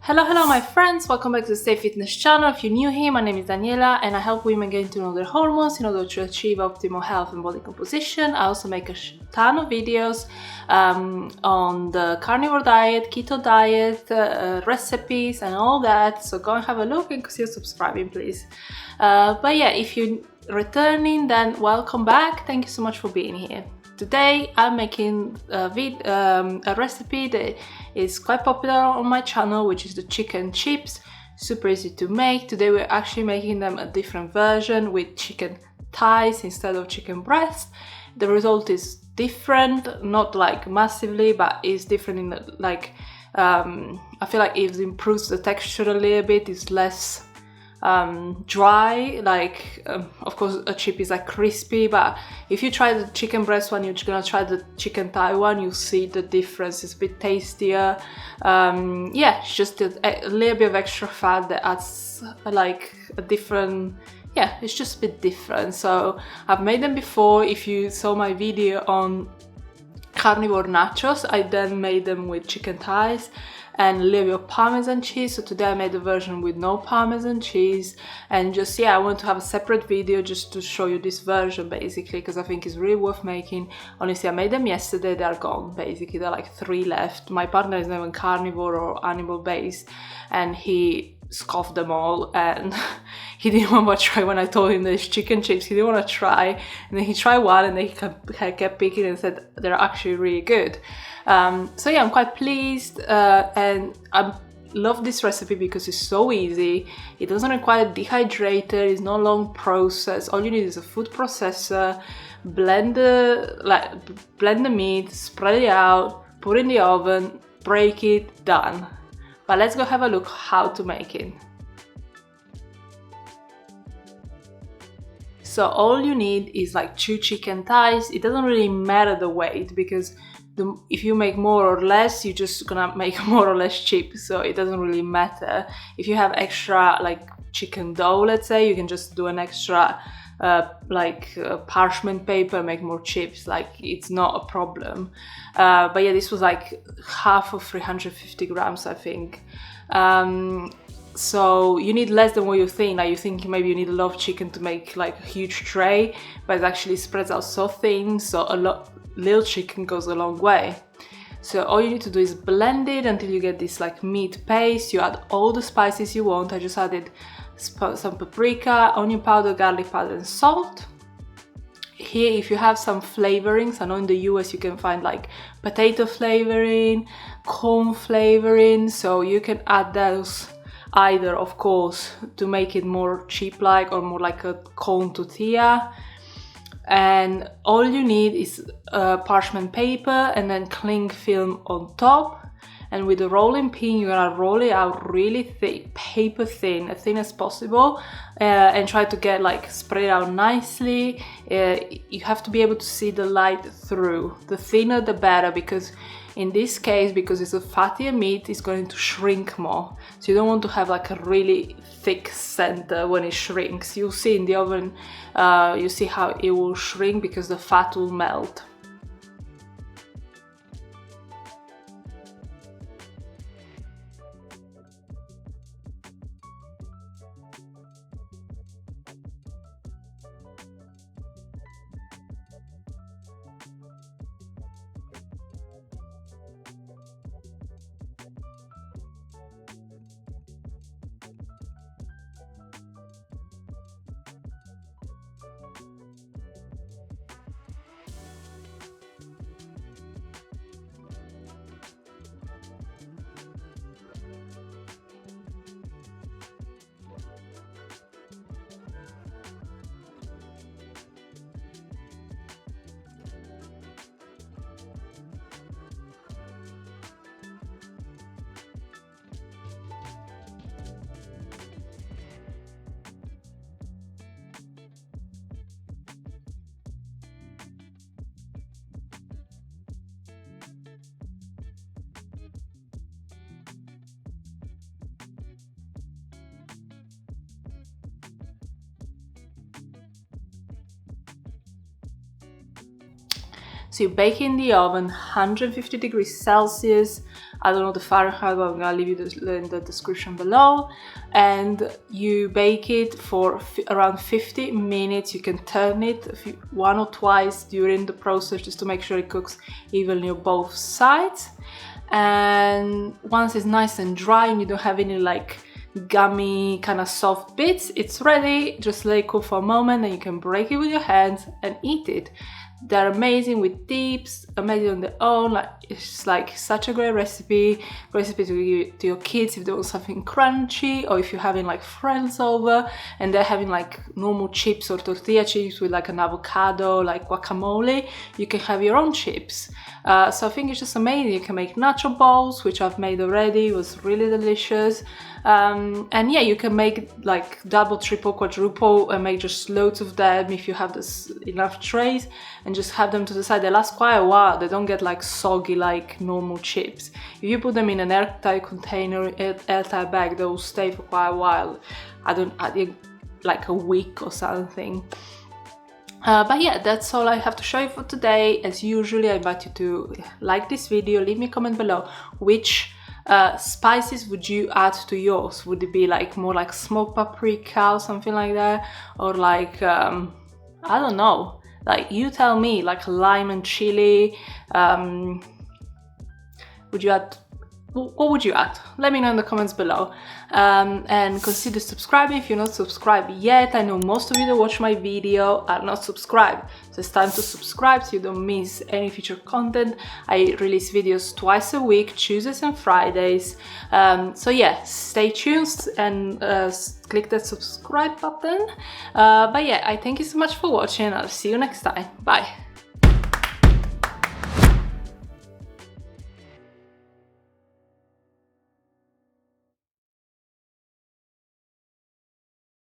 Hello my friends, welcome back to the Stay Fitness channel. If you're new here, my name is Daniela and I help women get into know their hormones in order to achieve optimal health and body composition. I also make a ton of videos on the carnivore diet, keto diet, recipes and all that, so go and have a look and consider subscribing please. But yeah, if you're returning, then welcome back. Thank you so much for being here. Today I'm making a recipe that is quite popular on my channel, which is the chicken chips. Super easy to make. Today we're actually making them a different version with chicken thighs instead of chicken breast. The result is different, not like massively, but it's different in the, like I feel like it improves the texture a little bit. It's less dry, like of course a chip is like crispy, but if you try the chicken breast one, you're gonna try the chicken thigh one, you'll see the difference. It's a bit tastier. Yeah, it's just a little bit of extra fat that adds like a different, yeah, it's just a bit different. So I've made them before. If you saw my video on carnivore nachos, I then made them with chicken thighs and a little bit of parmesan cheese. So today I made a version with no parmesan cheese, and just, yeah, I want to have a separate video just to show you this version basically, because I think it's really worth making. Honestly, I made them yesterday, they're gone basically, they're like 3 left. My partner is not even carnivore or animal based and he scoffed them all, and he didn't want to try when I told him there's chicken chips. He didn't want to try, and then he tried one and then he kept picking and said they're actually really good. So yeah, I'm quite pleased, and I love this recipe because it's so easy. It doesn't require a dehydrator, it's no long process. All you need is a food processor, blend the meat, spread it out, put it in the oven, break it, done. But let's go have a look how to make it. So all you need is like 2 chicken thighs. It doesn't really matter the weight, because if you make more or less, you're just gonna make more or less chips, so it doesn't really matter. If you have extra like chicken dough, let's say, you can just do an extra parchment paper, make more chips, like it's not a problem. But yeah, this was like half of 350 grams, I think. So you need less than what you think. Like you think maybe you need a lot of chicken to make like a huge tray, but it actually spreads out so thin, so little chicken goes a long way. So all you need to do is blend it until you get this like meat paste. You add all the spices you want. I just added some paprika, onion powder, garlic powder and salt. Here, if you have some flavorings, I know in the US you can find like potato flavoring, corn flavoring, so you can add those either, of course, to make it more chip-like or more like a corn tortilla. And all you need is parchment paper and then cling film on top. And with the rolling pin, you're gonna roll it out really thick, paper thin, as thin as possible, and try to get like spread out nicely. You have to be able to see the light through. The thinner the better, because in this case, because it's a fattier meat, it's going to shrink more. So you don't want to have like a really thick center when it shrinks. You'll see in the oven, you see how it will shrink because the fat will melt. So you bake in the oven, 150 degrees Celsius. I don't know the Fahrenheit, but I'm gonna leave you in the description below. And you bake it for around 50 minutes. You can turn it one or twice during the process just to make sure it cooks evenly on both sides. And once it's nice and dry and you don't have any like gummy kind of soft bits, it's ready. Just let it cool for a moment and you can break it with your hands and eat it. They're amazing with dips, amazing on their own. Like, it's like such a great recipe to give to your kids if they want something crunchy, or if you're having like friends over and they're having like normal chips or tortilla chips with like an avocado, like guacamole, you can have your own chips. So I think it's just amazing. You can make nacho balls, which I've made already. It was really delicious. And yeah, you can make like double, triple, quadruple and make just loads of them if you have this enough trays, and just have them to the side. They last quite a while. They don't get like soggy like normal chips. If you put them in an airtight container, airtight bag, they will stay for quite a while. I think like a week or something. But yeah, that's all I have to show you for today. As usually, I invite you to like this video, leave me a comment below which spices would you add to yours. Would it be like more like smoked paprika or something like that, or like I don't know, like you tell me, like lime and chili. Would you add, what would you add? Let me know in the comments below. And consider subscribing if you're not subscribed yet. I know most of you that watch my video are not subscribed, so it's time to subscribe so you don't miss any future content. I release videos twice a week, Tuesdays and Fridays. So yeah, stay tuned and click that subscribe button. But yeah, I thank you so much for watching. I'll see you next time. Bye.